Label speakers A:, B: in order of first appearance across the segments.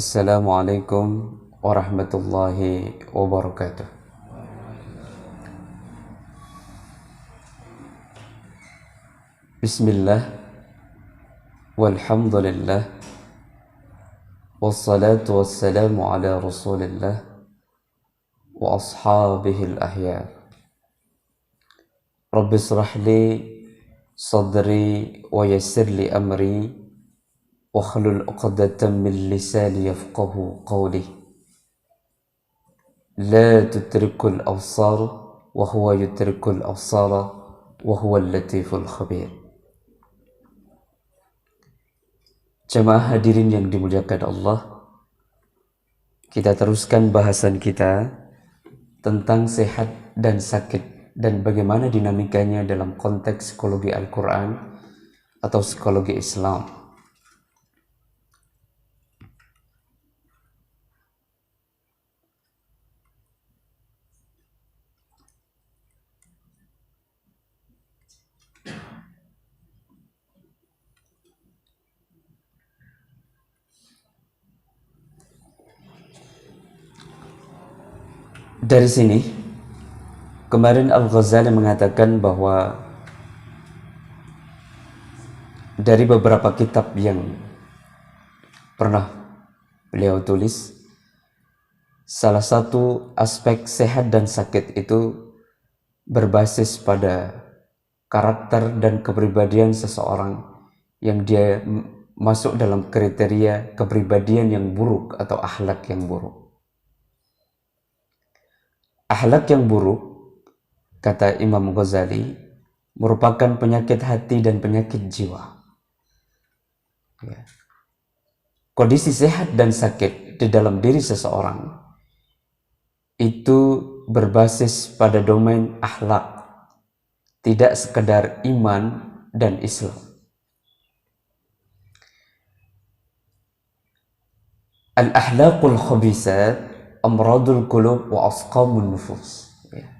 A: Assalamualaikum warahmatullahi wabarakatuh. Bismillah, walhamdulillah, wassalatu wassalamu ala rasulillah wa ashabihil ahya. Rabbi israh li sadri wa yassir li amri واحلل عقدة من لساني يفقه قولي لا تدرك الأبصار وهو يدرك الأبصار وهو اللطيف الخبير. Jemaah hadirin yang dimuliakan Allah, kita teruskan bahasan kita tentang sehat dan sakit dan bagaimana dinamikanya dalam konteks psikologi Al-Quran atau psikologi Islam. Dari sini, kemarin Al-Ghazali mengatakan bahwa dari beberapa kitab yang pernah beliau tulis, salah satu aspek sehat dan sakit itu berbasis pada karakter dan kepribadian seseorang yang dia masuk dalam kriteria kepribadian yang buruk atau akhlak yang buruk. Akhlak yang buruk, kata Imam Ghazali, merupakan penyakit hati dan penyakit jiwa. Ya. Kondisi sehat dan sakit di dalam diri seseorang itu berbasis pada domain akhlak, tidak sekedar iman dan Islam. Al-akhlaqul khabisat amradul qulub wa asqamun nufus. Ya.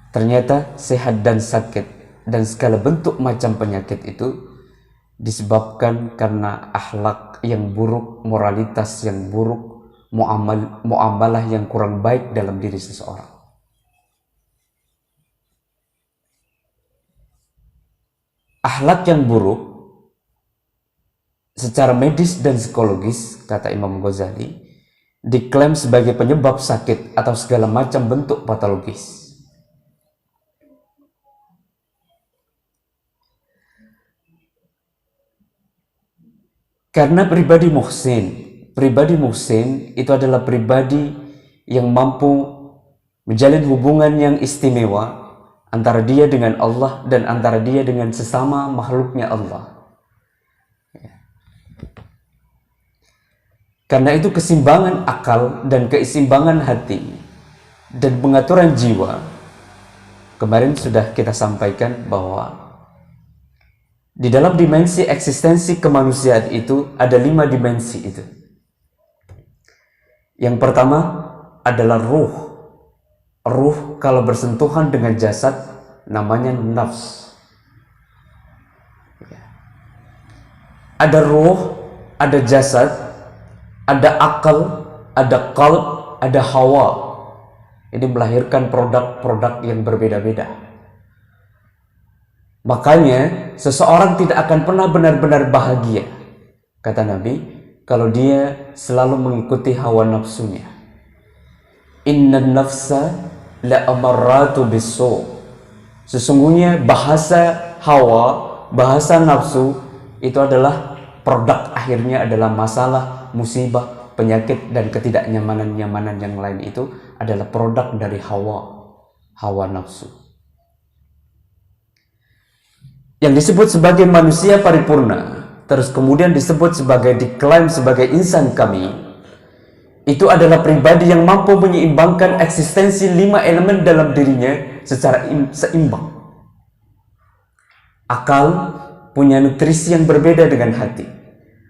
A: Ternyata sehat dan sakit dan segala bentuk macam penyakit itu disebabkan karena akhlak yang buruk, moralitas yang buruk, muamalah yang kurang baik dalam diri seseorang. Akhlak yang buruk secara medis dan psikologis, kata Imam Ghazali, diklaim sebagai penyebab sakit atau segala macam bentuk patologis. Karena pribadi muhsin itu adalah pribadi yang mampu menjalin hubungan yang istimewa antara dia dengan Allah dan antara dia dengan sesama makhluknya Allah. Karena itu keseimbangan akal dan keseimbangan hati dan pengaturan jiwa, kemarin sudah kita sampaikan bahwa di dalam dimensi eksistensi kemanusiaan itu ada 5 dimensi itu. Yang pertama adalah ruh. Ruh kalau bersentuhan dengan jasad namanya nafs. Ada ruh, ada jasad, ada akal, ada qalb, ada hawa. Ini melahirkan produk-produk yang berbeda-beda. Makanya seseorang tidak akan pernah benar-benar bahagia, kata Nabi, kalau dia selalu mengikuti hawa nafsunya. Innan nafsa la amarratu bisu. Sesungguhnya bahasa hawa, bahasa nafsu itu adalah produk akhirnya adalah masalah, musibah, penyakit, dan ketidaknyamanan-nyamanan yang lain itu adalah produk dari hawa nafsu. Yang disebut sebagai manusia paripurna, terus kemudian disebut sebagai diklaim sebagai insan kami, itu adalah pribadi yang mampu menyeimbangkan eksistensi 5 elemen dalam dirinya secara seimbang. Akal punya nutrisi yang berbeda dengan hati.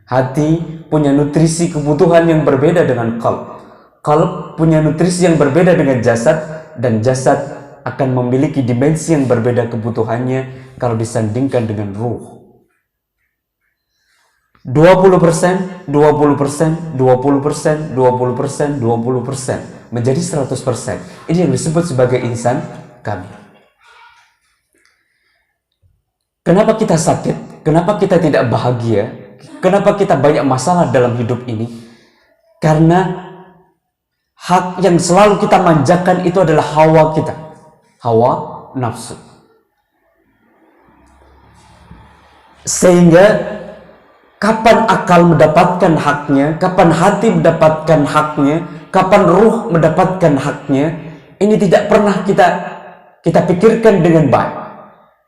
A: Hati punya nutrisi kebutuhan yang berbeda dengan qalb. Qalb punya nutrisi yang berbeda dengan jasad, dan jasad akan memiliki dimensi yang berbeda kebutuhannya kalau disandingkan dengan ruh. 20%, 20%, 20%, 20%, 20% menjadi 100%. Ini yang disebut sebagai insan kamil. Kenapa kita sakit? Kenapa kita tidak bahagia? Kenapa kita banyak masalah dalam hidup ini? Karena hak yang selalu kita manjakan itu adalah hawa kita, hawa nafsu. Sehingga kapan akal mendapatkan haknya, kapan hati mendapatkan haknya, kapan ruh mendapatkan haknya, ini tidak pernah kita pikirkan dengan baik.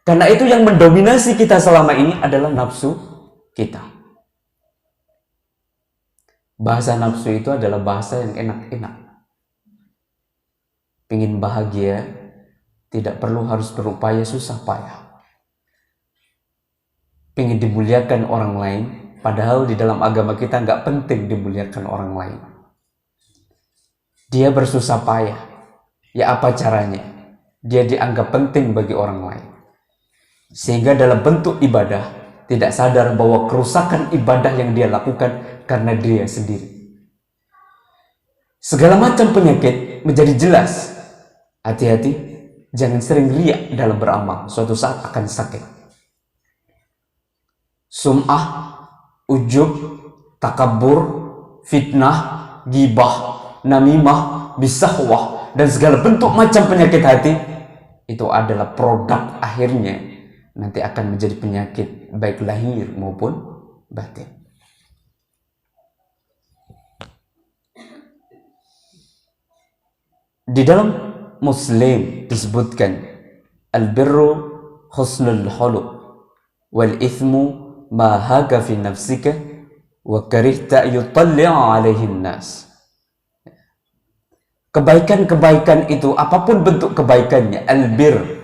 A: Karena itu yang mendominasi kita selama ini adalah nafsu kita. Bahasa nafsu itu adalah bahasa yang enak-enak. Pingin bahagia, tidak perlu harus berupaya susah payah. Pingin dimuliakan orang lain, padahal di dalam agama kita nggak penting dimuliakan orang lain. Dia bersusah payah, ya apa caranya? Dia dianggap penting bagi orang lain. Sehingga dalam bentuk ibadah, tidak sadar bahwa kerusakan ibadah yang dia lakukan karena dia sendiri. Segala macam penyakit menjadi jelas. Hati-hati, jangan sering riak dalam beramal, suatu saat akan sakit. Sum'ah, ujub, takabur, fitnah, gibah, namimah, bisahwah, dan segala bentuk macam penyakit hati, itu adalah produk akhirnya nanti akan menjadi penyakit baik lahir maupun batin. Di dalam Muslim disebutkan al-birru husnul khuluq wal ithmu ma haka fi nafsika wa karihta yutalli'a alaihi nas. Kebaikan-kebaikan itu apapun bentuk kebaikannya, albir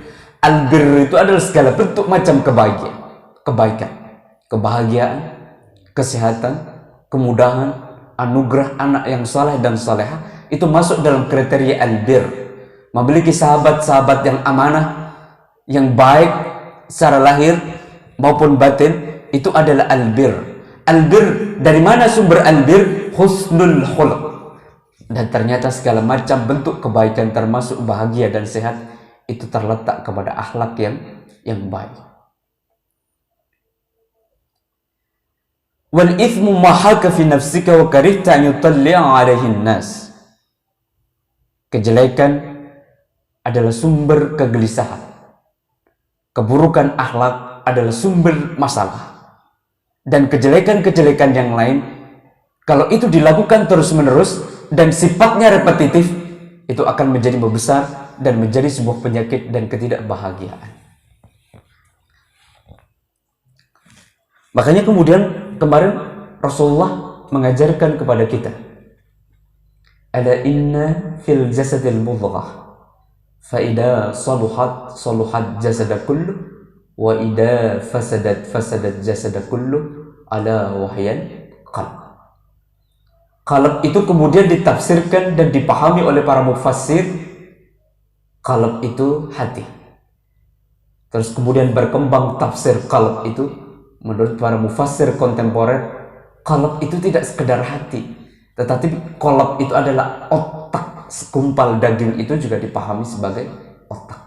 A: itu adalah segala bentuk macam kebaikan, kebahagiaan, kesehatan, kemudahan, anugerah anak yang saleh dan salehah, itu masuk dalam kriteria albir. Memiliki sahabat-sahabat yang amanah, yang baik secara lahir maupun batin, itu adalah albir. Albir, dari mana sumber albir? Husnul khuluq. Dan ternyata segala macam bentuk kebaikan termasuk bahagia dan sehat itu terletak kepada akhlak yang baik. Wal ithmu ma haka fi nafsika wa karihta an yutalli'a 'alaihi nas. Kejelekan adalah sumber kegelisahan. Keburukan akhlak adalah sumber masalah. Dan kejelekan-kejelekan yang lain, kalau itu dilakukan terus-menerus dan sifatnya repetitif, itu akan menjadi membesar dan menjadi sebuah penyakit dan ketidakbahagiaan. Makanya kemudian kemarin Rasulullah mengajarkan kepada kita, ala inna fil jasadil mudghah fa idza saluhat jasada kullu wa idza fasadat jasada kullu ala wahyan qalb. Qalb itu kemudian ditafsirkan dan dipahami oleh para mufassir. Qalb itu hati. Terus kemudian berkembang tafsir qalb itu menurut para mufassir kontemporer. Qalb itu tidak sekedar hati, tetapi qalb itu adalah otak. Sekumpal daging itu juga dipahami sebagai otak.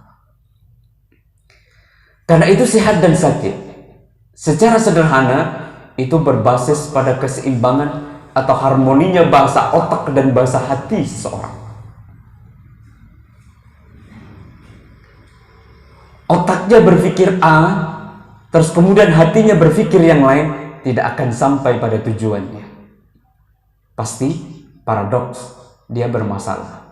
A: Karena itu sehat dan sakit secara sederhana itu berbasis pada keseimbangan atau harmoninya bahasa otak dan bahasa hati seseorang. Otaknya berpikir A, terus kemudian hatinya berpikir yang lain, tidak akan sampai pada tujuannya. Pasti paradoks, dia bermasalah.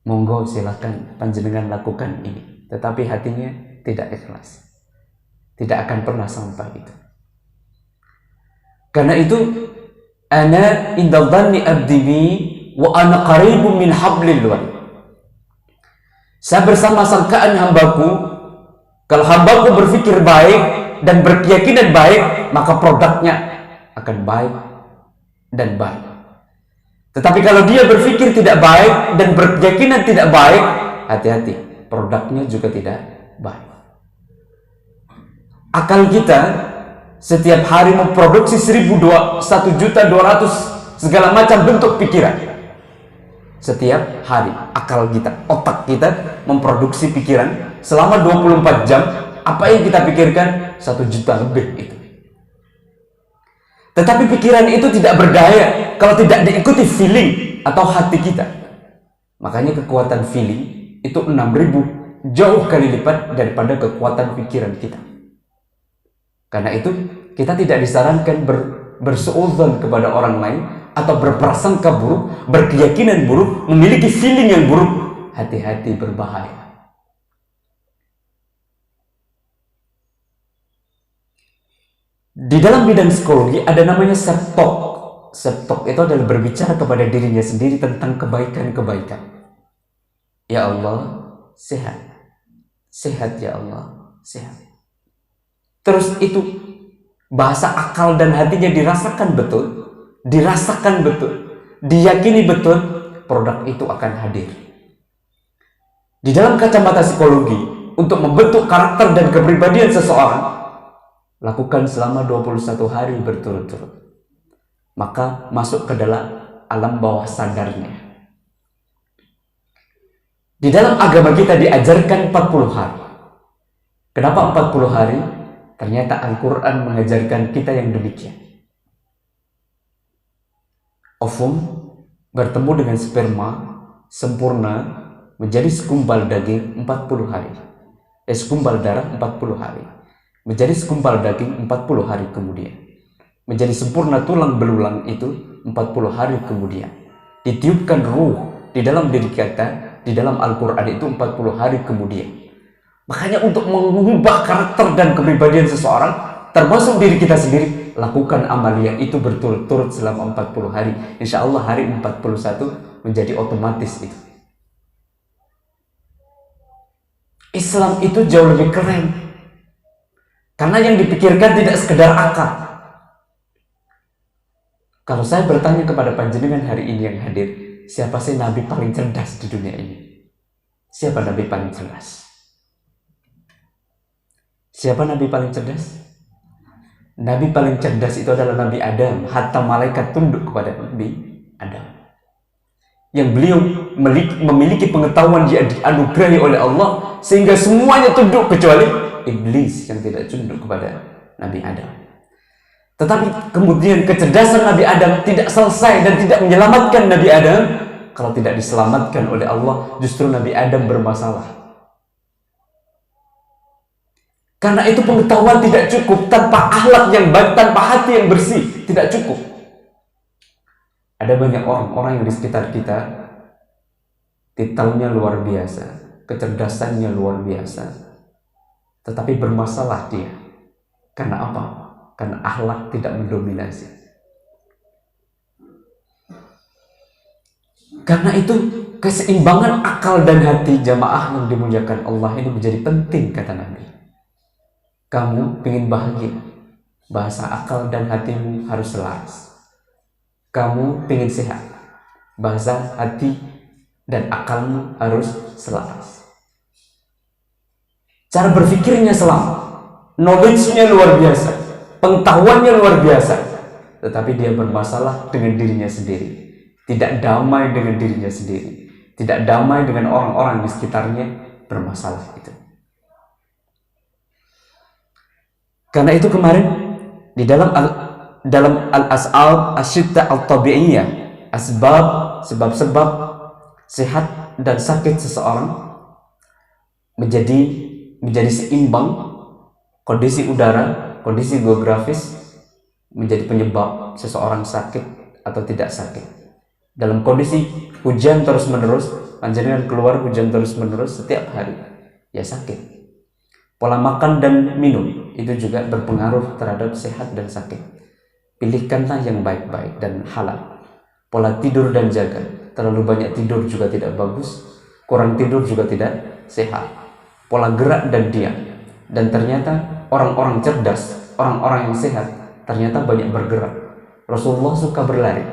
A: Monggo silakan panjenengan lakukan ini, tetapi hatinya tidak ikhlas, tidak akan pernah sampai itu. Karena itu, ana inda dhanni abdi bi wa ana qaribun min hablil warid. Saya bersama sangkaan hambaku. Kalau hambaku berpikir baik dan berkeyakinan baik, maka produknya akan baik dan baik. Tetapi kalau dia berpikir tidak baik dan berkeyakinan tidak baik, hati-hati, produknya juga tidak baik. Akal kita setiap hari memproduksi 1.200.000 segala macam bentuk pikiran. Setiap hari akal kita, otak kita memproduksi pikiran selama 24 jam. Apa yang kita pikirkan? 1 juta lebih itu. Tetapi pikiran itu tidak berdaya kalau tidak diikuti feeling atau hati kita. Makanya kekuatan feeling itu 6.000 jauh kali lipat daripada kekuatan pikiran kita. Karena itu kita tidak disarankan bersuudzon kepada orang lain atau berprasangka buruk, berkeyakinan buruk, memiliki feeling yang buruk. Hati-hati, berbahaya. Di dalam bidang psikologi ada namanya self-talk. Self-talk itu adalah berbicara kepada dirinya sendiri tentang kebaikan-kebaikan. Ya Allah, sehat. Sehat ya Allah, sehat. Terus itu bahasa akal dan hatinya dirasakan betul, diyakini betul, produk itu akan hadir. Di dalam kacamata psikologi, untuk membentuk karakter dan kepribadian seseorang, lakukan selama 21 hari berturut-turut. Maka masuk ke dalam alam bawah sadarnya. Di dalam agama kita diajarkan 40 hari. Kenapa 40 hari? Ternyata Al-Quran mengajarkan kita yang demikian. Ovum bertemu dengan sperma sempurna menjadi segumpal daging 40 hari. Segumpal darah 40 hari. Menjadi segumpal daging 40 hari kemudian. Menjadi sempurna tulang belulang itu 40 hari kemudian. Ditiupkan ruh di dalam diri kita, di dalam Al-Quran itu 40 hari kemudian. Makanya untuk mengubah karakter dan kepribadian seseorang, termasuk diri kita sendiri, lakukan amalia itu berturut-turut selama 40 hari. Insya Allah hari 41 menjadi otomatis itu. Islam itu jauh lebih keren. Karena yang dipikirkan tidak sekedar akal. Kalau saya bertanya kepada panjenengan hari ini yang hadir, siapa sih Nabi paling cerdas di dunia ini? Siapa Nabi paling cerdas? Siapa Nabi paling cerdas? Nabi paling cerdas itu adalah Nabi Adam. Hatta malaikat tunduk kepada Nabi Adam. Yang beliau memiliki pengetahuan yang dianugerahi oleh Allah, sehingga semuanya tunduk kecuali iblis yang tidak tunduk kepada Nabi Adam. Tetapi kemudian kecerdasan Nabi Adam tidak selesai dan tidak menyelamatkan Nabi Adam. Kalau tidak diselamatkan oleh Allah, justru Nabi Adam bermasalah. Karena itu pengetahuan tidak cukup, tanpa akhlak yang baik, tanpa hati yang bersih, tidak cukup. Ada banyak orang-orang yang di sekitar kita, titelnya luar biasa, kecerdasannya luar biasa, tetapi bermasalah dia. Karena apa? Karena akhlak tidak mendominasi. Karena itu keseimbangan akal dan hati jamaah yang dimuliakan Allah ini menjadi penting, kata Nabi. Kamu ingin bahagia, bahasa akal dan hatimu harus selaras. Kamu ingin sehat, bahasa hati dan akalmu harus selaras. Cara berpikirnya selamat, knowledge-nya luar biasa, pengetahuannya luar biasa, tetapi dia bermasalah dengan dirinya sendiri, tidak damai dengan dirinya sendiri, tidak damai dengan orang-orang di sekitarnya, bermasalah itu. Karena itu kemarin di dalam al-as'ab asyitta al-tabi'iyah, sebab-sebab sehat dan sakit seseorang menjadi seimbang. Kondisi udara, kondisi geografis menjadi penyebab seseorang sakit atau tidak sakit. Dalam kondisi hujan terus-menerus, panjenengan keluar hujan terus-menerus setiap hari, ya sakit. Pola makan dan minum itu juga berpengaruh terhadap sehat dan sakit. Pilihkanlah yang baik-baik dan halal. Pola tidur dan jaga. Terlalu banyak tidur juga tidak bagus, kurang tidur juga tidak sehat. Pola gerak dan diam. Dan ternyata orang-orang cerdas, orang-orang yang sehat, ternyata banyak bergerak. Rasulullah suka berlari.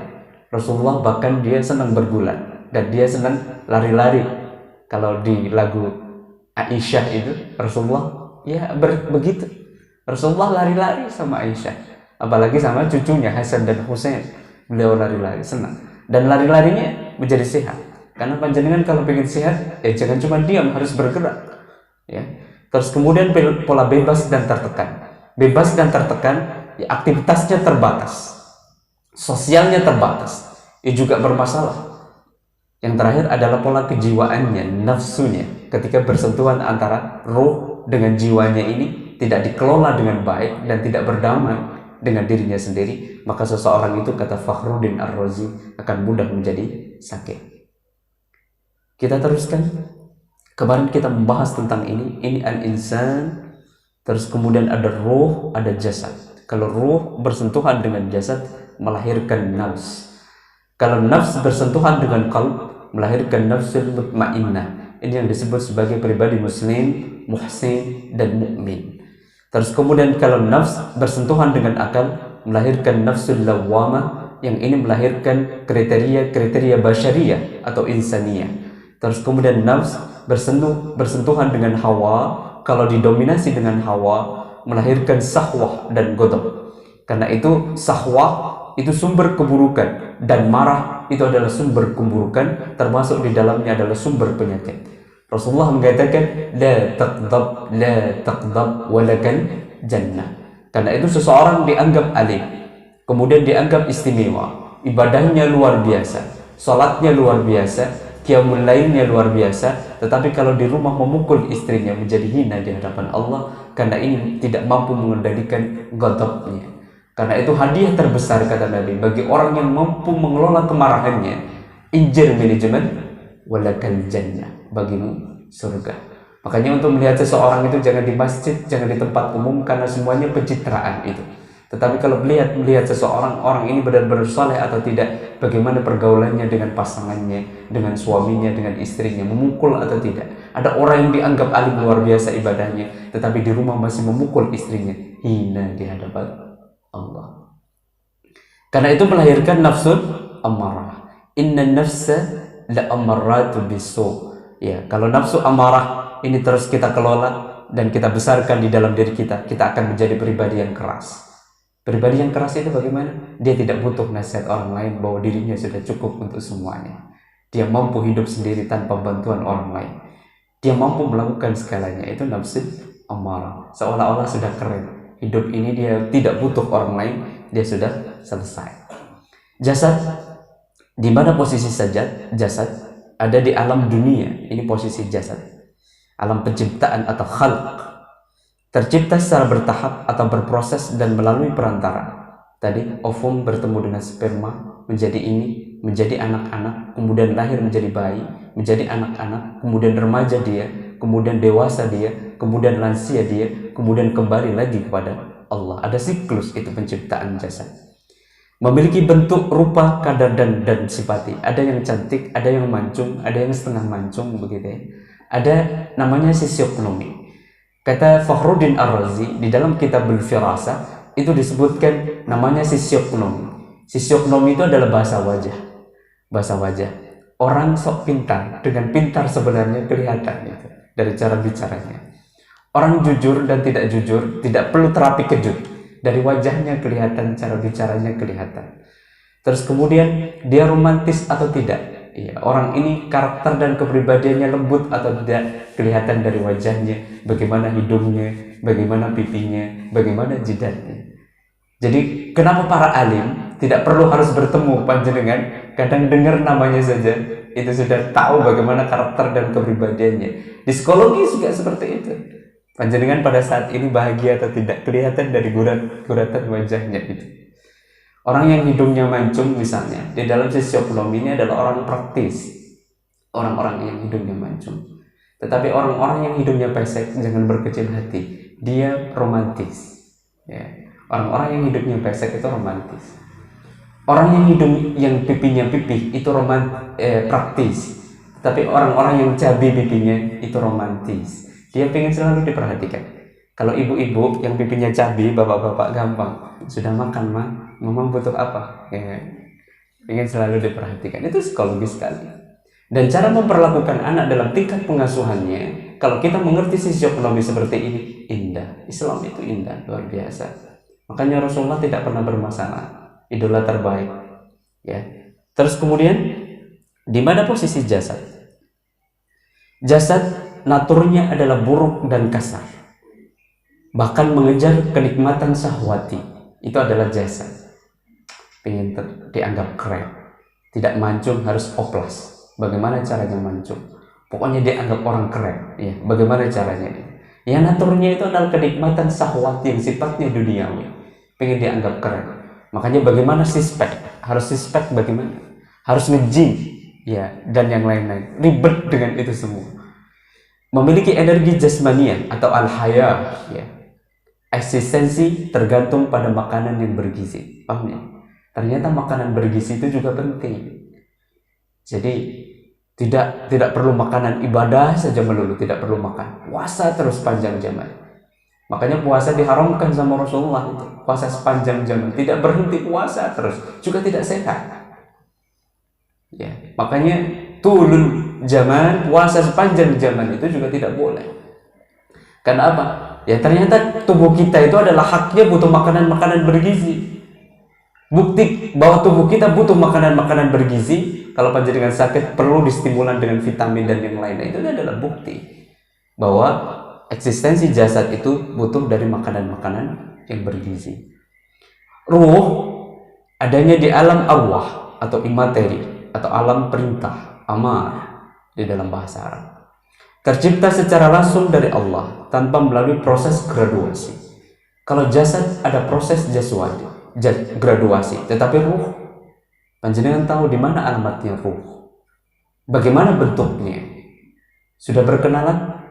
A: Rasulullah bahkan dia senang bergulat dan dia senang lari-lari. Kalau di lagu Aisyah itu Rasulullah ya begitu. Rasulullah lari-lari sama Aisyah, apalagi sama cucunya Hasan dan Husain. Beliau lari-lari senang, dan lari-larinya menjadi sehat. Karena panjenengan kalau pengen sehat, jangan cuma diam, harus bergerak. Ya. Terus kemudian pola bebas dan tertekan. Bebas dan tertekan, ya, aktivitasnya terbatas, sosialnya terbatas, juga bermasalah. Yang terakhir adalah pola kejiwaannya, nafsunya. Ketika bersentuhan antara ruh dengan jiwanya ini tidak dikelola dengan baik dan tidak berdamai dengan dirinya sendiri, maka seseorang itu, kata Fakhruddin Ar-Razi, akan mudah menjadi sakit. Kita teruskan. Kemarin kita membahas tentang ini al-insan, terus kemudian ada ruh, ada jasad. Kalau ruh bersentuhan dengan jasad melahirkan nafs. Kalau nafs bersentuhan dengan qalb melahirkan nafsul mutmainnah. Ini yang disebut sebagai pribadi muslim, muhsin, dan mukmin. Terus kemudian kalau nafs bersentuhan dengan akal melahirkan nafsul lawwamah, yang ini melahirkan kriteria basyariyah atau insaniyah. Terus kemudian nafs bersentuhan dengan hawa, kalau didominasi dengan hawa melahirkan sahwah dan ghadab. Karena itu sahwah itu sumber keburukan, dan marah itu adalah sumber keburukan, termasuk di dalamnya adalah sumber penyakit. Rasulullah mengatakan la taqdab walakal jannah. Karena itu seseorang dianggap alim, kemudian dianggap istimewa, ibadahnya luar biasa, salatnya luar biasa, qiyamul lailnya luar biasa, tetapi kalau di rumah memukul istrinya menjadi hina di hadapan Allah, karena ini tidak mampu mengendalikan ghadabnya. Karena itu hadiah terbesar, kata Nabi, bagi orang yang mampu mengelola kemarahannya, injil manajemen walakal jannah, bagimu surga. Makanya untuk melihat seseorang itu jangan di masjid, jangan di tempat umum, karena semuanya pencitraan itu. Tetapi kalau melihat seseorang, orang ini benar-benar saleh atau tidak, bagaimana pergaulannya dengan pasangannya, dengan suaminya, dengan istrinya, memukul atau tidak. Ada orang yang dianggap alim luar biasa ibadahnya, tetapi di rumah masih memukul istrinya, hina di hadapan Allah. Karena itu melahirkan nafsul amarah. Inna nafsa la amarratu bisu. Ya, kalau nafsu amarah ini terus kita kelola dan kita besarkan di dalam diri kita, kita akan menjadi pribadi yang keras. Pribadi yang keras itu bagaimana? Dia tidak butuh nasihat orang lain, bahwa dirinya sudah cukup untuk semuanya. Dia mampu hidup sendiri tanpa bantuan orang lain. Dia mampu melakukan segalanya. Itu nafsu amarah. Seolah-olah sudah keren. Hidup ini dia tidak butuh orang lain, dia sudah selesai. Jasad, di mana posisi jasad? Ada di alam dunia. Ini posisi jasad. Alam penciptaan atau khalq. Tercipta secara bertahap atau berproses dan melalui perantara. Tadi ovum bertemu dengan sperma, menjadi ini, menjadi anak-anak, kemudian lahir menjadi bayi, menjadi anak-anak, kemudian remaja dia, kemudian dewasa dia, kemudian lansia dia, kemudian kembali lagi kepada Allah. Ada siklus itu penciptaan jasad. Memiliki bentuk, rupa, kadar dan sifati. Ada yang cantik, ada yang mancung, ada yang setengah mancung, begitu ya. Ada namanya fisiognomi. Kata Fakhruddin Ar-Razi di dalam kitab Al-Firasah itu disebutkan namanya fisiognomi. Fisiognomi itu adalah bahasa wajah. Bahasa wajah. Orang sok pintar, dengan pintar sebenarnya kelihatan gitu, dari cara bicaranya. Orang jujur dan tidak jujur tidak perlu terapi kejut, dari wajahnya kelihatan, cara bicaranya kelihatan. Terus kemudian dia romantis atau tidak, ya, orang ini karakter dan kepribadiannya lembut atau tidak, kelihatan dari wajahnya, bagaimana hidungnya, bagaimana pipinya, bagaimana jidatnya. Jadi kenapa para alim tidak perlu harus bertemu panjenengan, kadang dengar namanya saja itu sudah tahu bagaimana karakter dan kepribadiannya. Di psikologi juga seperti itu. Panjenengan pada saat ini bahagia atau tidak kelihatan dari guratan wajahnya itu. Orang yang hidungnya mancung misalnya, di dalam fisiognomi ini adalah orang praktis. Orang-orang yang hidungnya mancung. Tetapi orang-orang yang hidungnya pesek, jangan berkecil hati. Dia romantis. Ya. Orang-orang yang hidungnya pesek itu romantis. Orang yang pipinya pipih itu praktis. Tapi orang-orang yang cabi pipinya itu romantis. Dia pengen selalu diperhatikan. Kalau ibu-ibu yang pipinya cabi, bapak-bapak gampang. Sudah makan, mah? Ngomong butuh apa? Ya. Pengen selalu diperhatikan. Itu psikologis sekali. Dan cara memperlakukan anak dalam tingkat pengasuhannya, kalau kita mengerti sisi ekonomi seperti ini, indah. Islam itu indah, luar biasa. Makanya Rasulullah tidak pernah bermasalah, idola terbaik. Ya. Terus kemudian, di mana posisi jasad? Jasad naturnya adalah buruk dan kasar, bahkan mengejar kenikmatan syahwati. Itu adalah jasad. Pengen dianggap keren, tidak mancung, harus oplas. Bagaimana caranya mancung? Pokoknya dia anggap orang keren. Ya, bagaimana caranya? Ya, naturnya itu adalah kenikmatan syahwat yang sifatnya duniawi. Pengen dianggap keren. Makanya bagaimana sispek? Harus sispek bagaimana? Harus nge-gym, ya, dan yang lain-lain. Ribet dengan itu semua. Memiliki energi jasmania atau al-haya, ya. Eksistensi tergantung pada makanan yang bergizi. Paham ya? Ternyata makanan bergizi itu juga penting. Jadi tidak perlu makanan ibadah saja melulu, tidak perlu makan. Puasa terus panjang zaman. Makanya puasa diharamkan sama Rasulullah itu. Puasa sepanjang zaman, tidak berhenti puasa terus, juga tidak sehat. Ya, makanya tulul zaman, puasa sepanjang zaman itu juga tidak boleh. Karena apa? Ya ternyata tubuh kita itu adalah haknya butuh makanan-makanan bergizi. Bukti bahwa tubuh kita butuh makanan-makanan bergizi. Kalau panjenengan sakit perlu distimulan dengan vitamin dan yang lainnya. Itu adalah bukti bahwa eksistensi jasad itu butuh dari makanan-makanan yang bergizi. Ruh adanya di alam arwah atau imateri atau alam perintah, amar di dalam bahasa Arab. Tercipta secara langsung dari Allah tanpa melalui proses graduasi. Kalau jasad ada proses graduasi, tetapi ruh, panjenengan tahu di mana alamatnya ruh? Bagaimana bentuknya? Sudah berkenalan?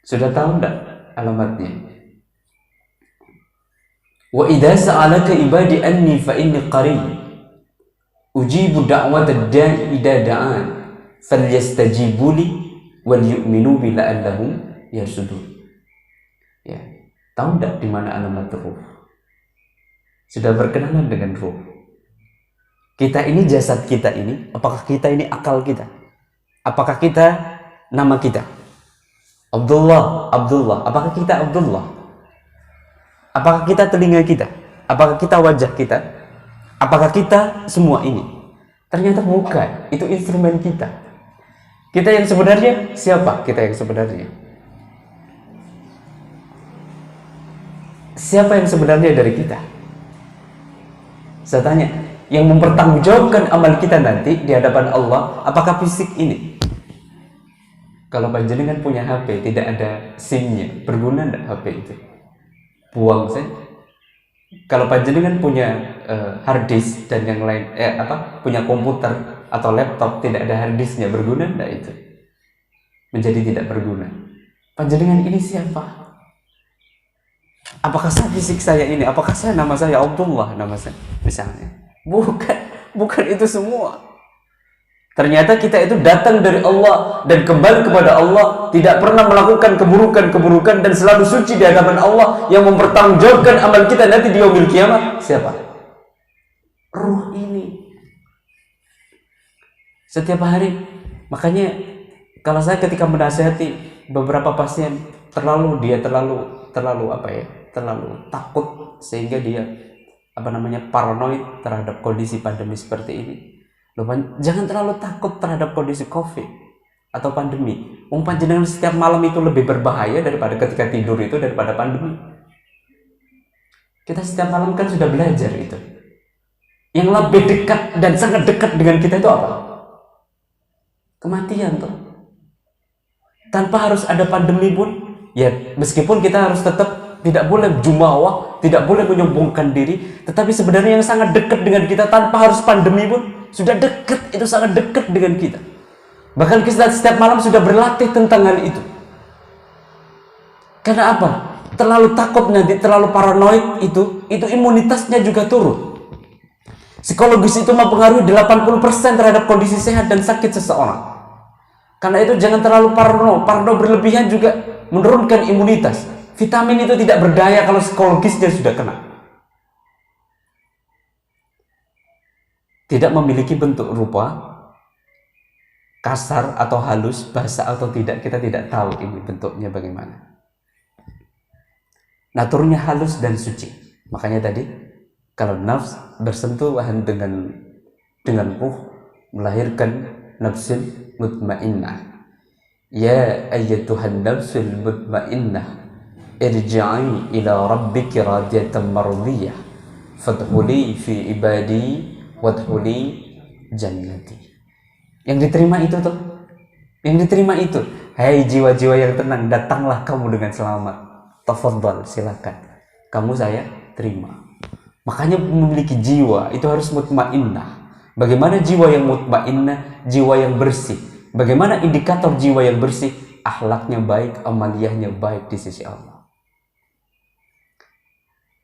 A: Sudah tahu enggak alamatnya? Wa idza sa'alaka ibadi anni fa inni qarib ujibu da'watad da'i idza da'an falyastajibu li wal yu'minu bi la'allahum yarsudun. Ya, tahu enggak di mana alamat ruh? Sudah berkenalan dengan ruh. Kita ini, jasad kita ini, apakah kita ini akal kita? Apakah kita nama kita? Abdullah, apakah kita Abdullah? Apakah kita telinga kita? Apakah kita wajah kita? Apakah kita semua ini? Ternyata bukan, itu instrumen kita. Kita yang sebenarnya siapa? Kita yang sebenarnya. Siapa yang sebenarnya dari kita? Saya tanya, yang mempertanggungjawabkan amal kita nanti di hadapan Allah, apakah fisik ini? Kalau panjenengan punya HP, tidak ada SIM-nya, berguna enggak HP itu? Buang saja. Kalau panjenengan punya hard disk dan yang lain, punya komputer atau laptop, tidak ada hard disk-nya, berguna enggak itu? Menjadi tidak berguna. Panjenengan ini siapa? Apakah saya fisik saya ini? Apakah saya nama saya Abdullah nama saya misalnya? Bukan itu semua. Ternyata kita itu datang dari Allah dan kembali kepada Allah, tidak pernah melakukan keburukan-keburukan dan selalu suci di hadapan Allah yang mempertanggungjawabkan amal kita nanti di yaumil kiamat. Siapa? Ruh ini. Setiap hari. Makanya kalau saya ketika menasihati beberapa pasien terlalu takut sehingga dia paranoid terhadap kondisi pandemi seperti ini. Jangan terlalu takut terhadap kondisi COVID atau pandemi. Panjenengan setiap malam itu lebih berbahaya daripada ketika tidur itu daripada pandemi. Kita setiap malam kan sudah belajar itu. Yang lebih dekat dan sangat dekat dengan kita itu apa? Kematian tuh. Tanpa harus ada pandemi pun, ya meskipun kita harus tetap tidak boleh jumawah, tidak boleh menyombongkan diri, tetapi sebenarnya yang sangat dekat dengan kita tanpa harus pandemi pun sudah dekat, itu sangat dekat dengan kita. Bahkan kita setiap malam sudah berlatih tentang hal itu. Karena apa? Terlalu takut nanti, terlalu paranoid itu imunitasnya juga turun. Psikologis itu mempengaruhi 80% terhadap kondisi sehat dan sakit seseorang. Karena itu jangan terlalu parno berlebihan juga menurunkan imunitas. Vitamin itu tidak berdaya kalau psikologisnya sudah kena. Tidak memiliki bentuk rupa, kasar atau halus, basah atau tidak, kita tidak tahu ini bentuknya bagaimana. Naturnya halus dan suci. Makanya tadi kalau nafs bersentuhan dengan ruh, melahirkan nafsul mutmainnah. Ya ayyatuhan nafsul mutmainnah, irji'i ila rabbiki radiyatan mardiyah, fadkhuli fi ibadi wadkhuli jannati. Yang diterima itu tuh, yang diterima itu, hai jiwa-jiwa yang tenang, datanglah kamu dengan selamat. Tafadhal, silakan. Kamu saya terima. Makanya memiliki jiwa itu harus mutmainnah. Bagaimana jiwa yang mutmainnah? Jiwa yang bersih. Bagaimana indikator jiwa yang bersih? Akhlaknya baik, amaliyahnya baik di sisi Allah.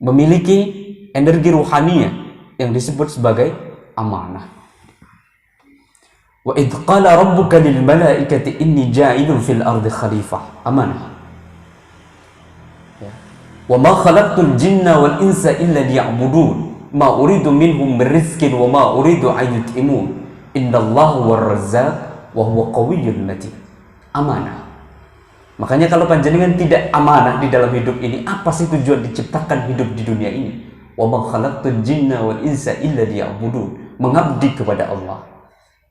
A: Memiliki energi ruhaniyah yang disebut sebagai amanah. Wa idh qala rabbuka lil malaikati inni ja'ilun fil ardi khalifah. Amanah. Wa ma khalaqtul jinna wal insa illa liya'budun ma uridu minhum min rizqin wa ma uridu an yut'imun innallaha huwar razzaq wa huwa qawiyyul matin. Amanah. Makanya kalau panjenengan tidak amanah di dalam hidup ini, apa sih tujuan diciptakan hidup di dunia ini? Wa ma khalaqtul jinna wal insa illa liya'budun. Mengabdi kepada Allah.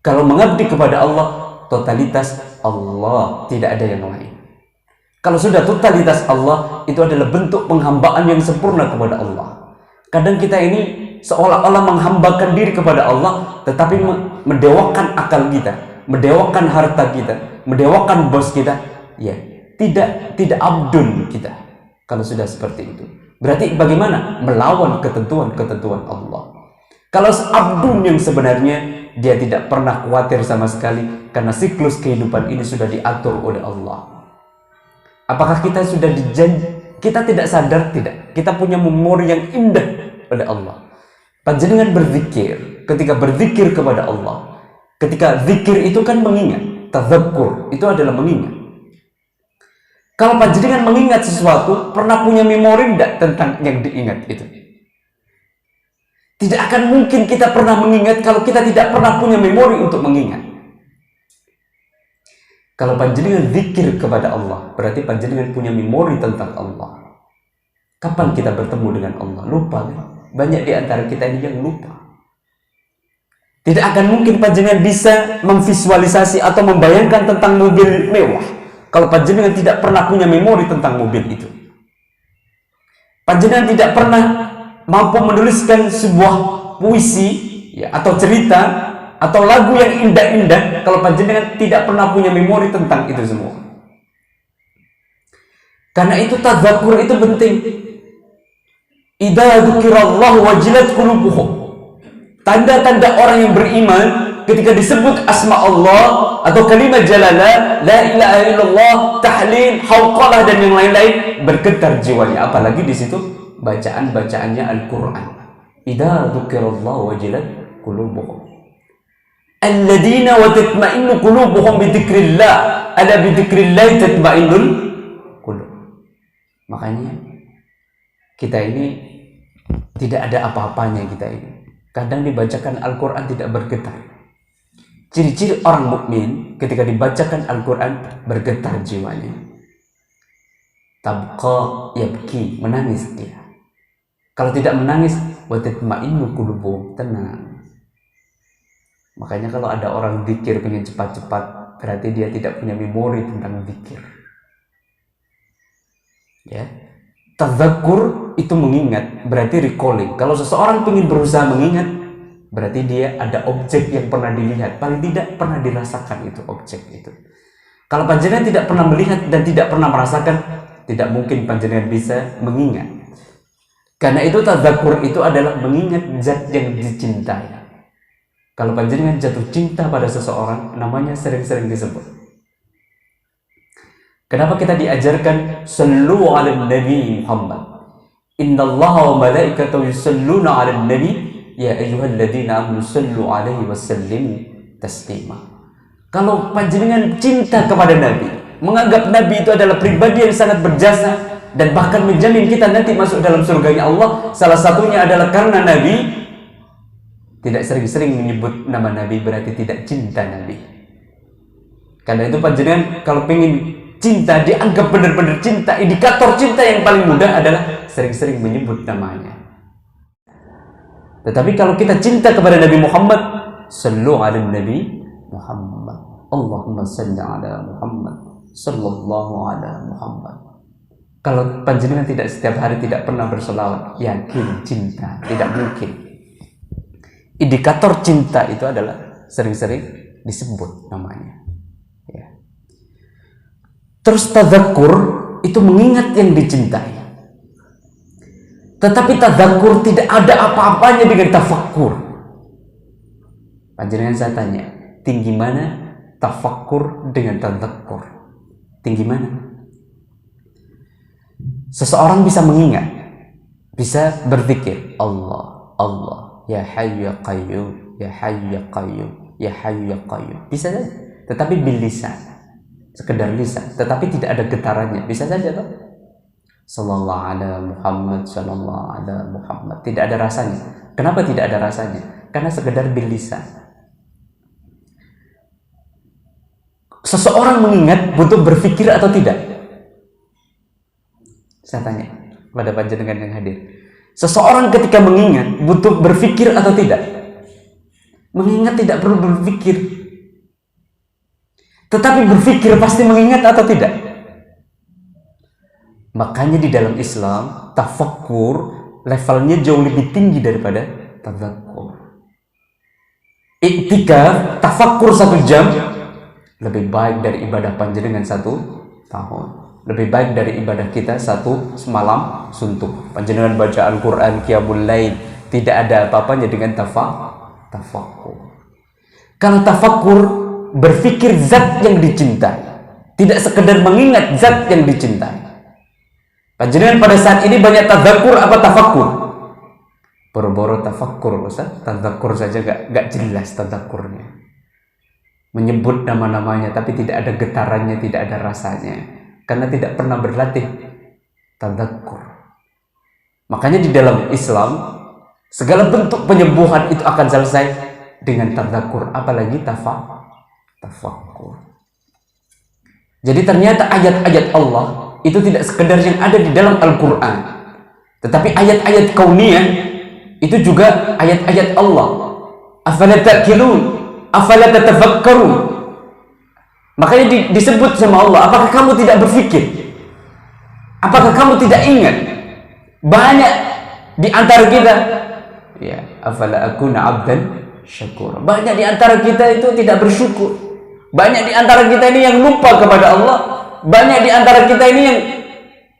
A: Kalau mengabdi kepada Allah, totalitas Allah, tidak ada yang lain. Kalau sudah totalitas Allah, itu adalah bentuk penghambaan yang sempurna kepada Allah. Kadang kita ini seolah-olah menghambakan diri kepada Allah, tetapi mendewakan akal kita, mendewakan harta kita, mendewakan bos kita. Ya, tidak abdun kita. Kalau sudah seperti itu, berarti bagaimana? Melawan ketentuan-ketentuan Allah. Kalau abdun yang sebenarnya, dia tidak pernah khawatir sama sekali karena siklus kehidupan ini sudah diatur oleh Allah. Apakah kita sudah dijanji? Kita tidak sadar, tidak. Kita punya memori yang indah oleh Allah. Panjenengan berzikir, ketika berzikir kepada Allah, ketika zikir itu kan mengingat, tadzakkur itu adalah mengingat. Kalau panjenengan mengingat sesuatu, pernah punya memori tidak tentang yang diingat itu? Tidak akan mungkin kita pernah mengingat kalau kita tidak pernah punya memori untuk mengingat. Kalau panjenengan zikir kepada Allah, berarti panjenengan punya memori tentang Allah. Kapan kita bertemu dengan Allah? Lupa kan? Banyak di antara kita ini yang lupa. Tidak akan mungkin panjenengan bisa memvisualisasi atau membayangkan tentang mobil mewah kalau panjenengan tidak pernah punya memori tentang mobil itu. Panjenengan tidak pernah mampu menuliskan sebuah puisi ya, atau cerita atau lagu yang indah-indah kalau panjenengan tidak pernah punya memori tentang itu semua. Karena itu tadzakkur itu penting. Idza dzukirallahu wajilat qulubuhum. Tanda-tanda orang yang beriman ketika disebut asma Allah atau kalimat jalalah, la ilaha illallah, tahlil, hauqalah dan yang lain-lain, bergetar jiwanya. Apalagi di situ bacaan-bacaannya Al-Quran. Idza dzukirallahu wajilat qulubuhum. Alladzina wa tatma'innu qulubuhum bi dzikrillah. Ala bi dzikrillah tatma'innul qulub. Makanya kita ini tidak ada apa-apanya kita ini. Kadang dibacakan Al-Quran tidak bergetar. Ciri-ciri orang mukmin ketika dibacakan Al-Quran bergetar jiwanya. Tabqa yabki, menangis dia. Kalau tidak menangis, wa tatma'innu qulubuhum, tenang. Makanya kalau ada orang zikir pengen cepat-cepat, berarti dia tidak punya memori tentang zikir. Ya, tadzakkur itu mengingat, berarti recalling. Kalau seseorang ingin berusaha mengingat, berarti dia ada objek yang pernah dilihat, paling tidak pernah dirasakan itu objek itu. Kalau panjenengan tidak pernah melihat dan tidak pernah merasakan, tidak mungkin panjenengan bisa mengingat. Karena itu tadzakkur itu adalah mengingat zat yang dicintai. Kalau panjenengan jatuh cinta pada seseorang, namanya sering-sering disebut. Kenapa kita diajarkan sallu 'alan nabi Muhammad? Innallaha wa malaikatahu yusalluna 'alan nabi ya ayyuhalladzina amanu sallu 'alaihi wa sallimu taslima. Kalau panjenengan cinta kepada Nabi, menganggap Nabi itu adalah pribadi yang sangat berjasa dan bahkan menjamin kita nanti masuk dalam surganya Allah, salah satunya adalah karena Nabi. Tidak sering-sering menyebut nama Nabi berarti tidak cinta Nabi. Karena itu panjenengan kalau pengen cinta, dianggap benar-benar cinta, indikator cinta yang paling mudah adalah sering-sering menyebut namanya. Tetapi kalau kita cinta kepada Nabi Muhammad, sallu ala Nabi Muhammad, Allahumma salli ala Muhammad, sallallahu ala Muhammad. Kalau panjenengan tidak setiap hari, tidak pernah berselawat, yakin cinta tidak mungkin. Indikator cinta itu adalah sering-sering disebut namanya. Ya. Terus tadzakur itu mengingat yang dicintai. Tetapi tadzakur tidak ada apa-apanya dengan tafakkur. Panjenengan saya tanya, tinggi mana tafakkur dengan tadzakur? Tinggi mana? Seseorang bisa mengingat, bisa berpikir, Allah, Allah, ya Hayyu ya Qayyum, ya Hayyu ya Qayyum, ya Hayyu ya Qayyum. Bisa saja, tetapi bil lisan, sekedar lisan, tetapi tidak ada getarannya. Bisa saja, Pak. Sallallahu ala Muhammad, sallallahu ala Muhammad. Tidak ada rasanya. Kenapa tidak ada rasanya? Karena sekedar bil lisan. Seseorang mengingat butuh berpikir atau tidak? Saya tanya pada panjenengan yang hadir. Seseorang ketika mengingat butuh berpikir atau tidak? Mengingat tidak perlu berpikir. Tetapi berpikir pasti mengingat atau tidak? Makanya di dalam Islam, tafakkur levelnya jauh lebih tinggi daripada tadzakur. Iktikaf, tafakkur 1 jam, lebih baik dari ibadah panjenengan 1 tahun. Lebih baik dari ibadah kita 1 semalam suntuk. Panjenengan baca Al-Quran, Qiyamul Lail, tidak ada apa-apanya dengan tafakkur. Karena tafakkur berpikir zat yang dicintai, tidak sekedar mengingat zat yang dicintai. Panjenengan pada saat ini banyak tadzakur apa tafakkur? Boro-boro tafakkur, Ustaz. Tadzakur saja gak jelas tadzakurnya. Menyebut nama-namanya tapi tidak ada getarannya, tidak ada rasanya. Karena tidak pernah berlatih tadzakur. Makanya di dalam Islam segala bentuk penyembuhan itu akan selesai dengan tadzakur, apalagi tafakkur. Jadi ternyata ayat-ayat Allah itu tidak sekedar yang ada di dalam Al-Quran, tetapi ayat-ayat kauniyah itu juga ayat-ayat Allah. Afala ta'qilun, afala tatafakkarun. Makanya disebut sama Allah, apakah kamu tidak berpikir? Apakah kamu tidak ingat? Banyak di antara kita, ya, afala akuna abdan syakur. Banyak di antara kita itu tidak bersyukur. Banyak di antara kita ini yang lupa kepada Allah. Banyak di antara kita ini yang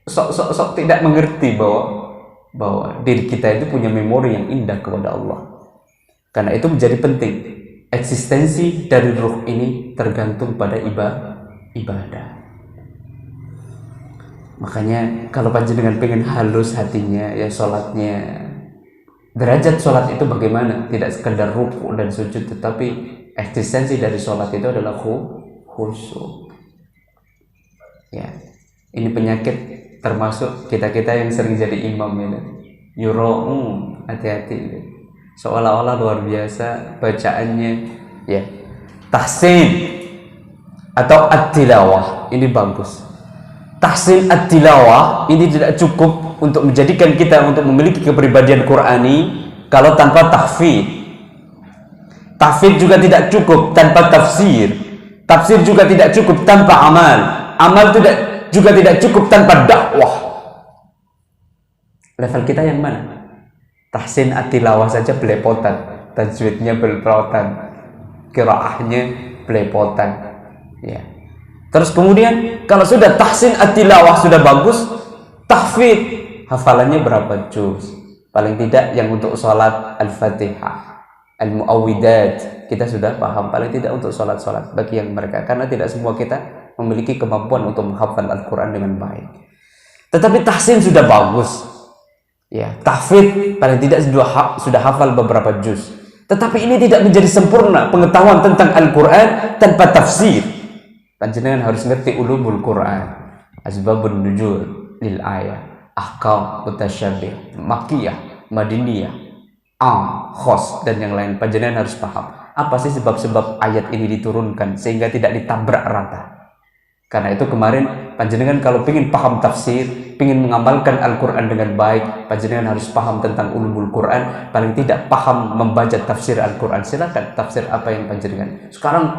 A: sok tidak mengerti bahwa diri kita itu punya memori yang indah kepada Allah. Karena itu menjadi penting. Eksistensi dari ruh ini tergantung pada ibadah. Makanya kalau panjenengan pengen halus hatinya, ya sholatnya, derajat sholat itu bagaimana? Tidak sekedar ruku dan sujud, tetapi eksistensi dari sholat itu adalah khusyuk. Ya, ini penyakit termasuk kita-kita yang sering jadi imam ya. Hati-hati. Seolah-olah luar biasa bacaannya, ya. Tahsin atau at-tilawah ini bagus. Tahsin at-tilawah ini tidak cukup untuk menjadikan kita untuk memiliki kepribadian Qur'ani kalau tanpa tahfidz. Tahfidz juga tidak cukup tanpa tafsir. Tafsir juga tidak cukup tanpa amal. Amal juga tidak cukup tanpa dakwah. Level kita yang mana? Tahsin at-tilawah saja belepotan, tajwidnya belepotan, qiraahnya belepotan, ya. Terus kemudian kalau sudah tahsin at-tilawah sudah bagus, tahfidz, hafalannya berapa juz? Paling tidak yang untuk sholat Al-Fatihah, Al-Mu'awwidat kita sudah paham, paling tidak untuk sholat bagi yang mereka, karena tidak semua kita memiliki kemampuan untuk menghafal Al-Quran dengan baik. Tetapi tahsin sudah bagus, ya. Tahfidz paling tidak sudah hafal beberapa juz. Tetapi ini tidak menjadi sempurna pengetahuan tentang Al-Quran tanpa tafsir. Panjenengan harus ngerti ulumul Quran, asbabun nuzul lil ayat, ahkam mutasyabih, makkiyah, madiniyah, khos dan yang lain. Panjenengan harus paham. Apa sih sebab-sebab ayat ini diturunkan sehingga tidak ditabrak rata? Karena itu kemarin panjenengan kalau ingin paham tafsir, ingin mengamalkan Al-Quran dengan baik, panjenengan harus paham tentang ulumul Quran, paling tidak paham membaca tafsir Al-Quran. Silakan tafsir apa yang panjenengan. Sekarang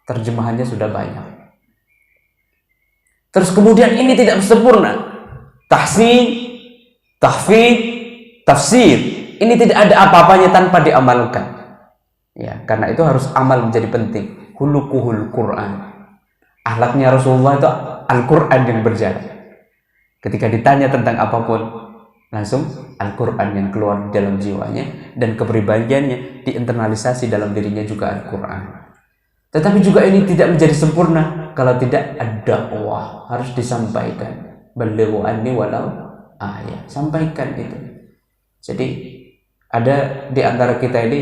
A: terjemahannya sudah banyak. Terus kemudian ini tidak sempurna. Tahsin, tahfidz, tafsir. Ini tidak ada apa-apanya tanpa diamalkan. Ya, karena itu harus amal menjadi penting. Hulukuhul Quran. Akhlaknya Rasulullah itu Al-Quran yang berjalan. Ketika ditanya tentang apapun, langsung Al-Quran yang keluar di dalam jiwanya, dan kepribadiannya diinternalisasi dalam dirinya juga Al-Quran. Tetapi juga ini tidak menjadi sempurna kalau tidak ada dakwah, harus disampaikan. Balighu anni walau ayat. Sampaikan itu. Jadi ada di antara kita ini,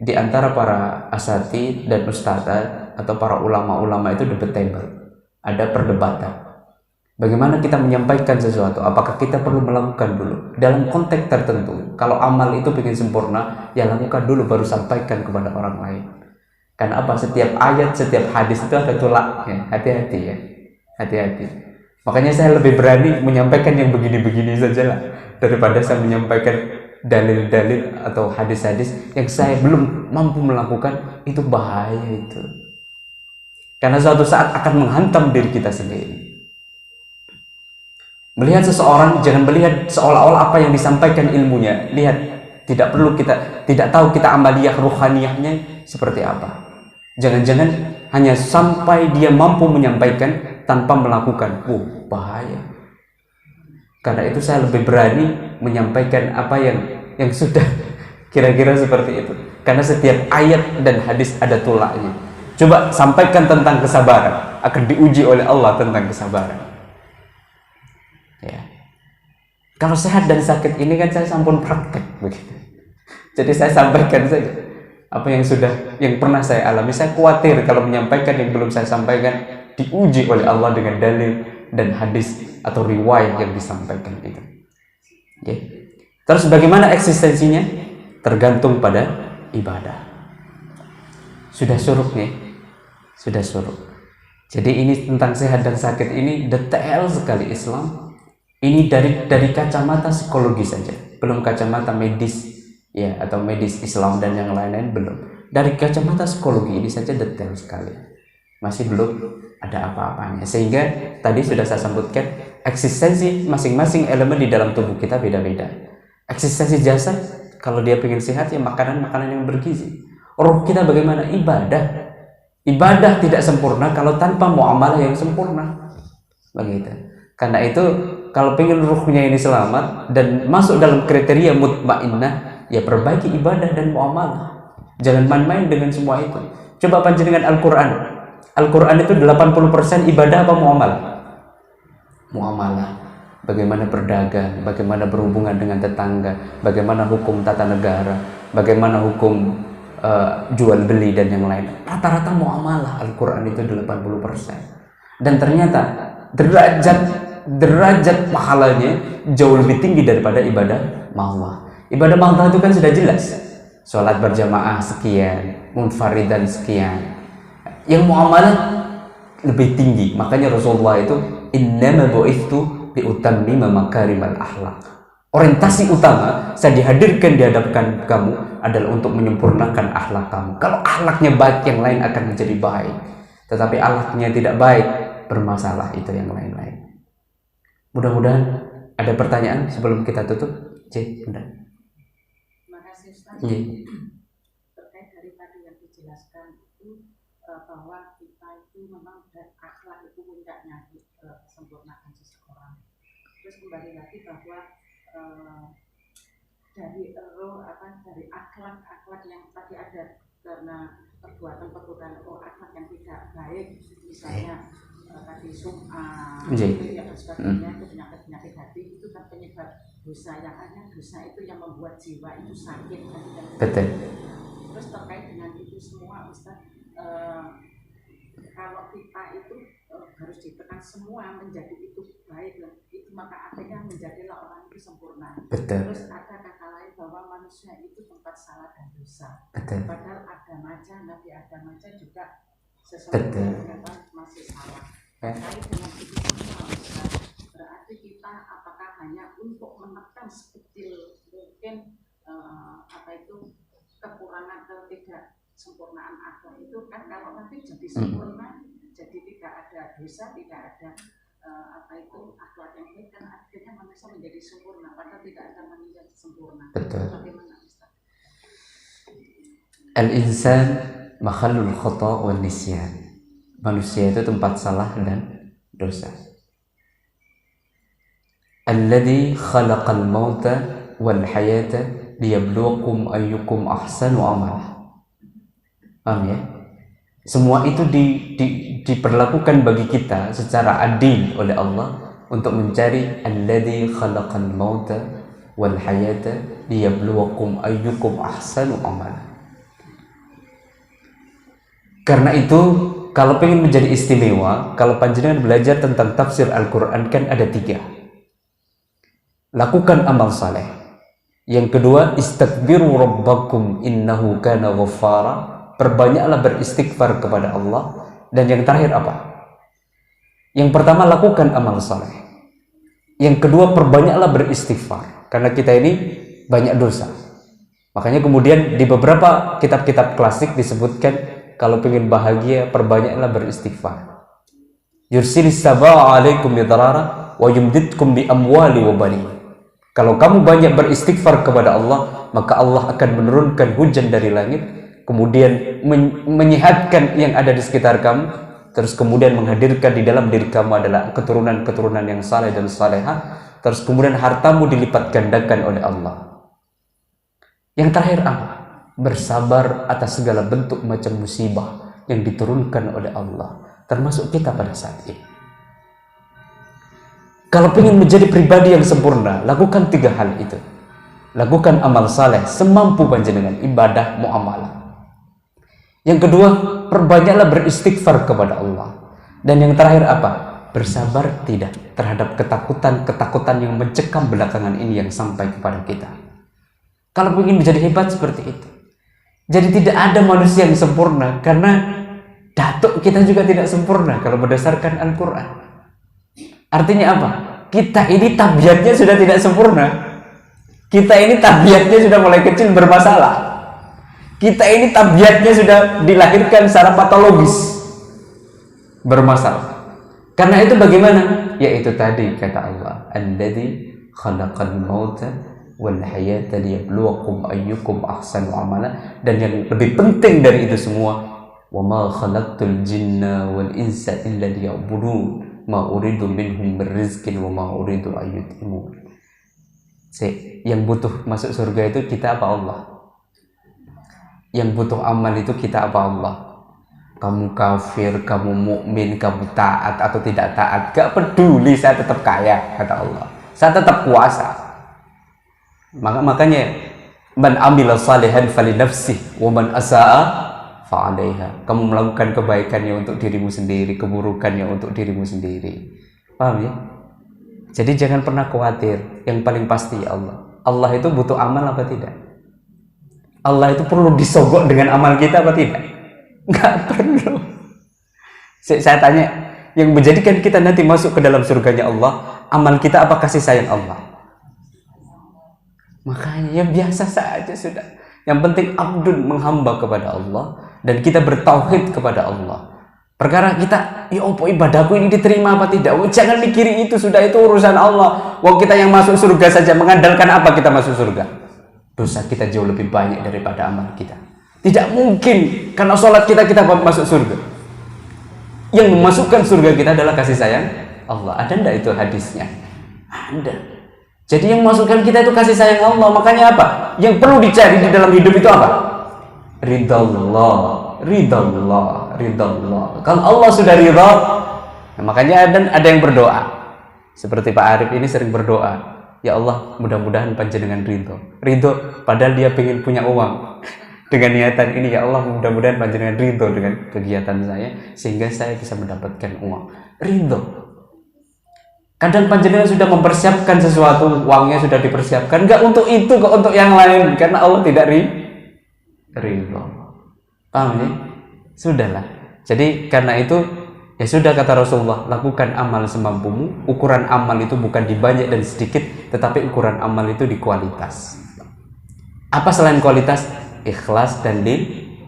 A: di antara para asatidz dan ustadzah atau para ulama-ulama itu debatable. Ada perdebatan. Bagaimana kita menyampaikan sesuatu? Apakah kita perlu melakukan dulu dalam konteks tertentu? Kalau amal itu ingin sempurna, ya lakukan dulu baru sampaikan kepada orang lain. Karena apa? Setiap ayat, setiap hadis itu ada tulaknya. Hati-hati ya. Hati-hati. Makanya saya lebih berani menyampaikan yang begini-begini saja lah, daripada saya menyampaikan dalil-dalil atau hadis-hadis yang saya belum mampu melakukan. Itu bahaya itu. Karena suatu saat akan menghantam diri kita sendiri. Melihat seseorang, jangan melihat seolah-olah apa yang disampaikan ilmunya. Lihat, tidak perlu kita, tidak tahu kita amaliyah ruhaniyahnya seperti apa. Jangan-jangan hanya sampai dia mampu menyampaikan tanpa melakukan. Bahaya. Karena itu saya lebih berani menyampaikan apa yang sudah kira-kira seperti itu. Karena setiap ayat dan hadis ada tulaknya. Coba sampaikan tentang kesabaran, akan diuji oleh Allah tentang kesabaran. Ya. Kalau sehat dan sakit ini kan saya sampun praktek begitu. Jadi saya sampaikan saja apa yang pernah saya alami. Saya khawatir kalau menyampaikan yang belum saya sampaikan diuji oleh Allah dengan dalil dan hadis atau riwayat yang disampaikan itu. Okay. Terus bagaimana eksistensinya? Tergantung pada ibadah. Sudah suruk nih, sudah suruk. Jadi ini tentang sehat dan sakit ini detail sekali Islam. Ini dari kacamata psikologi saja, belum kacamata medis ya, atau medis Islam dan yang lain-lain belum. Dari kacamata psikologi ini saja detail sekali. Masih belum ada apa-apanya. Sehingga tadi sudah saya sebutkan, eksistensi masing-masing elemen di dalam tubuh kita beda-beda. Eksistensi jasad, kalau dia pengen sehat ya makanan-makanan yang bergizi. Ruh kita bagaimana? Ibadah. Ibadah tidak sempurna kalau tanpa muamalah yang sempurna. Begitu. Karena itu kalau pengen ruhnya ini selamat dan masuk dalam kriteria mutmainnah, ya perbaiki ibadah dan muamalah. Jangan main-main dengan semua itu. Coba panjenengan Al-Quran. Al-Quran itu 80% ibadah apa muamalah? Muamalah. Bagaimana berdagang, bagaimana berhubungan dengan tetangga, bagaimana hukum tata negara, bagaimana hukum jual beli dan yang lain. Rata-rata muamalah Al-Quran itu 80%. Dan ternyata derajat pahalanya jauh lebih tinggi daripada ibadah mahdoh. Ibadah mahdoh itu kan sudah jelas. Sholat berjamaah sekian, munfaridan sekian. Yang muamalah lebih tinggi. Makanya Rasulullah itu innama bu'ithtu liutammima makarimal akhlak. Orientasi utama saya dihadirkan di hadapan kamu adalah untuk menyempurnakan akhlak kamu. Kalau akhlaknya baik, yang lain akan menjadi baik. Tetapi akhlaknya tidak baik, bermasalah itu yang lain-lain. Mudah-mudahan ada pertanyaan sebelum kita tutup. Benar.
B: Terima kasih Ustaz. Terkait dari tadi yang dijelaskan itu bahwa kita itu memang akhlak itu puncaknya kesempurnaan seseorang. Terus kembali lagi bahwa dari dari akhlak yang tadi ada karena perbuatan akhlak yang tidak baik, misalnya tadi sum'ah, dan sebagainya, itu penyakit hati, itu kan penyebab dosa. Yang hanya dosa itu yang membuat jiwa itu sakit.
A: Betul.
B: Terus terkait dengan itu semua Ustaz, kalau kita itu harus ditekan semua menjadi itu baik, itu maka akhirnya menjadilah orang itu sempurna.
A: Betul.
B: Terus ada kata lain bahwa manusia itu tempat salah dan dosa.
A: Betul.
B: Padahal Adam aja, Nabi Adam aja juga sesuatu yang masih salah. Terkait dengan itu semua, berarti kita apakah hanya untuk menekan sekecil mungkin kekurangan ketidaksempurnaan akhlak itu kan, kalau nanti jadi sempurna, jadi tidak ada dosa, tidak ada akhlak yang baik, kan akhirnya manusia menjadi sempurna, padahal tidak ada manusia sempurna.
A: Betul.
B: Bagaimana Ustaz?
A: Al-insan makhallul khata' wal nisyan. Manusia itu tempat salah dan dosa. Alladzi khalaqal mauta wal hayata liyabluwakum ayyukum ahsanu amala. Paham ya? Semua itu diperlakukan bagi kita secara adil oleh Allah untuk mencari alladzi khalaqal mauta wal hayata liyabluwakum ayyukum ahsanu amala. Karena itu, kalau pengen menjadi istimewa, kalau panjenengan belajar tentang tafsir Al-Quran kan ada 3. Lakukan amal saleh. Yang kedua, istakbiru rabbakum innahu kana ghaffara. Perbanyaklah beristighfar kepada Allah. Dan yang terakhir apa? Yang pertama, lakukan amal saleh. Yang kedua, perbanyaklah beristighfar. Karena kita ini banyak dosa. Makanya kemudian di beberapa kitab-kitab klasik disebutkan, kalau pengen bahagia, perbanyaklah beristighfar. Yursilis sabaa alaikum bidarara wa yumditkum bi amwali wa bani. Kalau kamu banyak beristighfar kepada Allah, maka Allah akan menurunkan hujan dari langit, kemudian menyehatkan yang ada di sekitar kamu, terus kemudian menghadirkan di dalam diri kamu adalah keturunan-keturunan yang saleh dan salehah, terus kemudian hartamu dilipat gandakan oleh Allah. Yang terakhir apa? Bersabar atas segala bentuk macam musibah yang diturunkan oleh Allah, termasuk kita pada saat ini. Kalau ingin menjadi pribadi yang sempurna, lakukan 3 hal itu. Lakukan amal saleh semampu panjenengan, ibadah, muamalah. Yang kedua, perbanyaklah beristighfar kepada Allah. Dan yang terakhir apa? Bersabar tidak terhadap ketakutan yang mencekam belakangan ini yang sampai kepada kita. Kalau ingin menjadi hebat seperti itu. Jadi tidak ada manusia yang sempurna, karena datuk kita juga tidak sempurna kalau berdasarkan Al-Quran. Artinya apa? Kita ini tabiatnya sudah tidak sempurna. Kita ini tabiatnya sudah mulai kecil bermasalah. Kita ini tabiatnya sudah dilahirkan secara patologis bermasalah. Karena itu bagaimana? Yaitu tadi kata Allah, alladzi khalaqal mauta wal hayata liyabluwakum ayyukum ahsanu amala. Dan yang lebih penting dari itu semua, wa ma khalaqtul jinna wal insa illa liya'budun ma uridu minhum birrizqin wa ma uridu ayyutimun. Yang butuh masuk surga itu kita apa Allah? Yang butuh amal itu kita apa Allah? Kamu kafir, kamu mukmin, kamu taat atau tidak taat, gak peduli, saya tetap kaya kata Allah. Saya tetap kuasa. Makanya man amila salihan fali nafsih wa man asaa fa 'alaiha. Kamu melakukan kebaikannya untuk dirimu sendiri, keburukannya untuk dirimu sendiri. Paham ya? Jadi jangan pernah khawatir. Yang paling pasti Allah. Allah itu butuh amal apa tidak? Allah itu perlu disogok dengan amal kita apa tidak? Enggak perlu. Saya tanya, yang menjadikan kita nanti masuk ke dalam surganya Allah, amal kita apa kasih sayang Allah? Makanya biasa saja sudah. Yang penting abdun menghamba kepada Allah dan kita bertauhid kepada Allah. Perkara kita, ya apa ibadahku ini diterima apa tidak? Jangan mikirin itu, sudah itu urusan Allah. Wong kita yang masuk surga saja mengandalkan apa kita masuk surga? Dosa kita jauh lebih banyak daripada amal kita. Tidak mungkin karena sholat kita masuk surga. Yang memasukkan surga kita adalah kasih sayang Allah. Ada enggak itu hadisnya? Ada. Jadi yang masukkan kita itu kasih sayang Allah. Makanya apa? Yang perlu dicari di dalam hidup itu apa? Ridallah, ridallah, ridallah. Kalau Allah sudah ridha, nah makanya ada yang berdoa. Seperti Pak Arif ini sering berdoa, ya Allah mudah-mudahan panjenengan ridho. Ridho padahal dia pengen punya uang. dengan niatan ini, ya Allah mudah-mudahan panjenengan ridho dengan kegiatan saya sehingga saya bisa mendapatkan uang. Ridho. Kadang panjenengan sudah mempersiapkan sesuatu, uangnya sudah dipersiapkan, enggak untuk itu kok, untuk yang lain, karena Allah tidak ridho. Paham ya? Sudahlah. Jadi karena itu ya sudah, kata Rasulullah, lakukan amal semampumu. Ukuran amal itu bukan di banyak dan sedikit, tetapi ukuran amal itu di kualitas. Apa selain kualitas? Ikhlas dan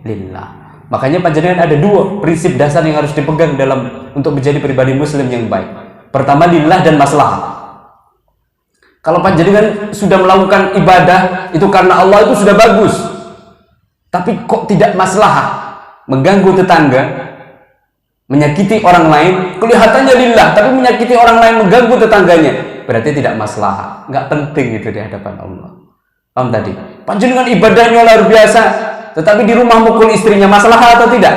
A: lillah. Makanya panjenengan ada dua prinsip dasar yang harus dipegang dalam untuk menjadi pribadi muslim yang baik. Pertama, lillah dan maslahah. Kalau panjenengan sudah melakukan ibadah itu karena Allah, itu sudah bagus. Tapi kok tidak maslahah, mengganggu tetangga, menyakiti orang lain, kelihatannya lillah tapi menyakiti orang lain, mengganggu tetangganya, berarti tidak maslahah, nggak penting itu di hadapan Allah. Paham tadi? Panjenengan ibadahnya luar biasa, tetapi di rumah mukul istrinya, maslahah atau tidak?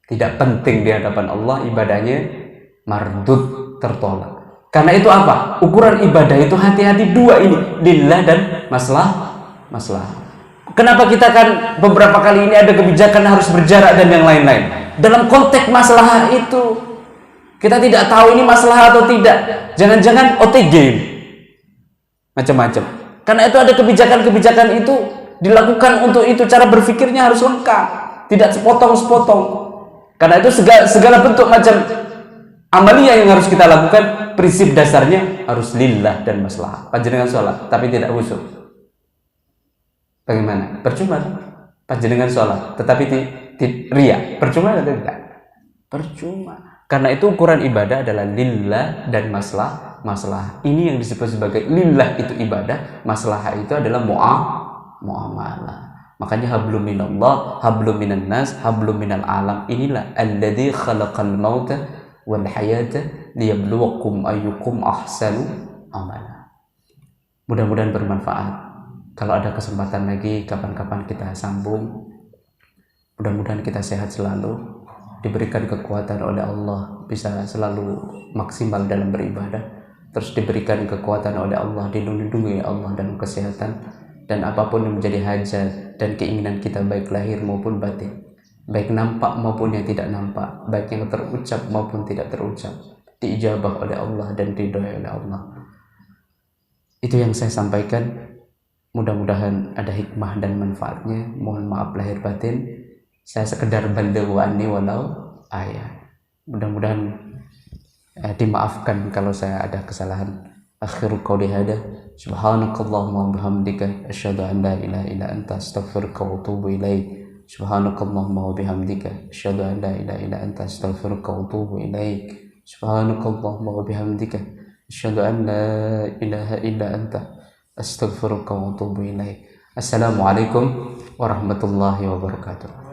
A: Tidak penting di hadapan Allah, ibadahnya mardud, tertolak. Karena itu apa? Ukuran ibadah itu hati-hati dua ini, lillah dan maslahah. Kenapa kita kan beberapa kali ini ada kebijakan harus berjarak dan yang lain-lain? Dalam konteks maslahah itu kita tidak tahu ini maslahah atau tidak. Jangan-jangan OTG macam-macam. Karena itu ada kebijakan-kebijakan itu dilakukan untuk itu, cara berpikirnya harus lengkap, tidak sepotong-sepotong. Karena itu segala bentuk macam amalia yang harus kita lakukan, prinsip dasarnya harus lillah dan maslahah. Panjenengan sholat tapi tidak khusyuk, bagaimana? Percuma. Panjenengan sholat tetapi riya, percuma atau tidak? Percuma. Karena itu ukuran ibadah adalah lillah dan maslahah. Ini yang disebut sebagai lillah itu ibadah, maslahah itu adalah muamalah. Makanya hablum minallah, hablum minan nas, hablum minal alam. Inilah alladzi khalaqal mauta wal hayata liyabluwakum ayyukum ahsanu amala. Mudah-mudahan bermanfaat. Kalau ada kesempatan lagi, kapan-kapan kita sambung. Mudah-mudahan kita sehat selalu, diberikan kekuatan oleh Allah, bisa selalu maksimal dalam beribadah, terus diberikan kekuatan oleh Allah, dilindungi Allah dalam kesehatan, dan apapun yang menjadi hajat dan keinginan kita, baik lahir maupun batin, baik nampak maupun yang tidak nampak, baik yang terucap maupun tidak terucap, diijabah oleh Allah dan diridhoi oleh Allah. Itu yang saya sampaikan. Mudah-mudahan ada hikmah dan manfaatnya. Mohon maaf lahir batin, saya sekedar balighu anni walau ayat. Mudah-mudahan dimaafkan kalau saya ada kesalahan. Akhiru qawli hada, subhanakallahumma wa bihamdika, asyhadu an la ilaha illa anta, astaghfiruka wa atubu ilaik. Subhanakallahumma wa bihamdika, asyhadu an la ilaha illa anta, astaghfiruka wa atubu ilaik. Subhanakallahumma wa bihamdika, asyhadu an la ilaha illa anta, astaghfiruka wa atubu ilaik. Assalamualaikum warahmatullahi wabarakatuh.